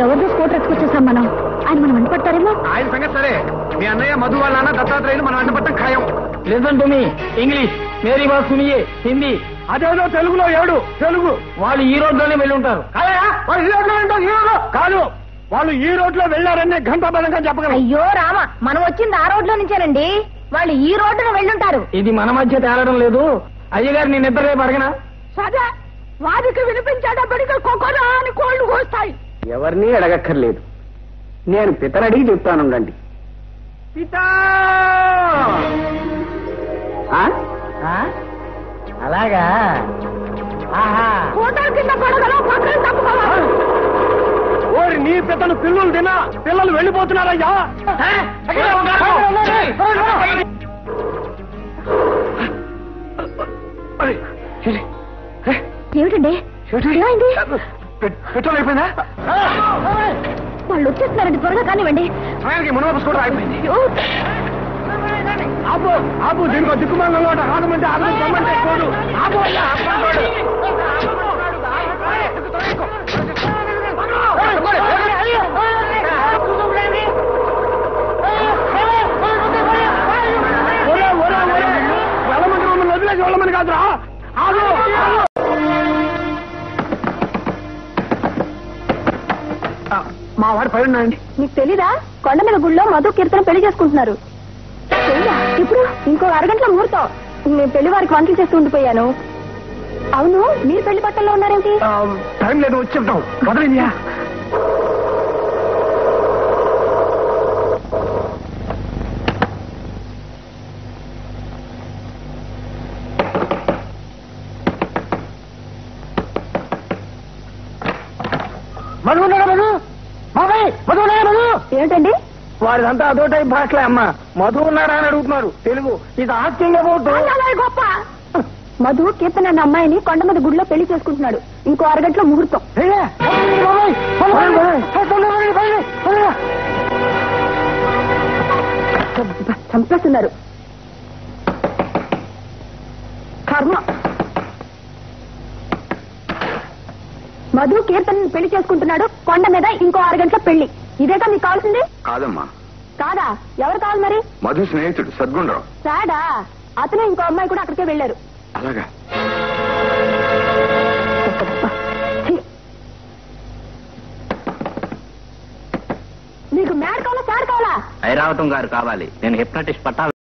ఎవరిదో స్కూటర్ ఎత్తుకొచ్చేసాం మనం. ఆయన మనం వెంటపడతారేమో. ఆయన సంగతి సరే, మీ అన్నయ్య మధు వాళ్ళ నాన్న దత్తాత్రేయులు మనం వెంటపడటం ఖాయం. లిసన్ టు మీ, ఇంగ్లీష్ మేరీ బాత్ సునియే, హిందీ. అదేదో తెలుగులో ఎవడు తెలుగు. వాళ్ళు ఈ రోడ్లోనే వెళ్ళి ఉంటారు. కాదు, వాళ్ళు ఈ రోడ్లో వెళ్ళారని ఘంటాబలంగా చెప్పగలరు. అయ్యో రామ, మనం వచ్చింది ఆ రోడ్లో నుంచేనండి. వాళ్ళు ఈ రోడ్డును వెళ్ళుంటారు. ఇది మన మధ్య తేలడం లేదు. అయ్యగారు నేను నిద్ర రేపు అడగనా? సరే, వాదికి వినిపించేటప్పటికి కొకరా అని కోళ్లు కోస్తాయి. ఎవరిని అడగక్కర్లేదు, నేను పితరడిగి చెప్తానుండండి. పితా అలాగా? హోటల్ కింద పడగలో పక్కన తప్పుకోవాలి. ఓరి నీ పితను పిల్లలు తిన్నా, పిల్లలు వెళ్ళిపోతున్నారయ్యా. ఏమిటండి ఏమైంది? పెట్రోల్ అయిపోయిందా? వాళ్ళు వచ్చేస్తున్నారండి, త్వరగా కానివ్వండి. సమయానికి మునవపు స్కూటర్ అయిపోయింది. ఆపు ఆపు, దీనికో దిక్కుమాలంగా ఆగమంటే ఆగమని రమ్మంటే కోడు. ఆపు అయ్యా, వెళ్ళమంటే మమ్మల్ని వదిలేసి వెళ్ళమని కాదురా. మా వాడు పై ఉన్నాయండి. మీకు తెలీదా? కొండ మీద గుళ్ళో మధు కీర్తన పెళ్లి చేసుకుంటున్నారు. ఇప్పుడు ఇంకో అరగంటల ముహూర్తం. నేను పెళ్లి వారికి వంటలు చేస్తూ ఉండిపోయాను. అవును, మీరు పెళ్లి బట్టల్లో ఉన్నారేంటి? టైం లేదు, వచ్చి చెప్తాం. వదలిందియా? మధు ఉన్నాడా? మధు మామయ్య, మధు ఉన్నాడా? మధు ఏమిటండి? వారిదంతా అదో టైప్ భాషలే అమ్మా. మధు ఉన్నాడా అని అడుగుతున్నారు. తెలుగు ఇది ఆశ్చర్యంగా పోతు. గొప్ప మధు కీర్తన అన్న అమ్మాయిని కొండ మీద గుడిలో పెళ్లి చేసుకుంటున్నాడు. ఇంకో అరగంటలో ముహూర్తం. చంపేస్తున్నారు. కర్మ. మధు కీర్తన పెళ్లి చేసుకుంటున్నాడు. కొండ మీద ఇంకో అరగంటలో పెళ్లి. ఇదేగా మీకు కావాల్సింది? కాదమ్మా. కాదా? ఎవరు కావాలి మరి? మధు స్నేహితుడు సద్గుణరావు. సాడా? అతను ఇంకో అమ్మాయి కూడా అక్కడికే వెళ్ళారు. అలాగా? నీకు మ్యాడ్ కావాలా, సాడ్ కావాలా? ఐరావతం గారు కావాలి. నేను హిప్నటిస్ట్ పట్టా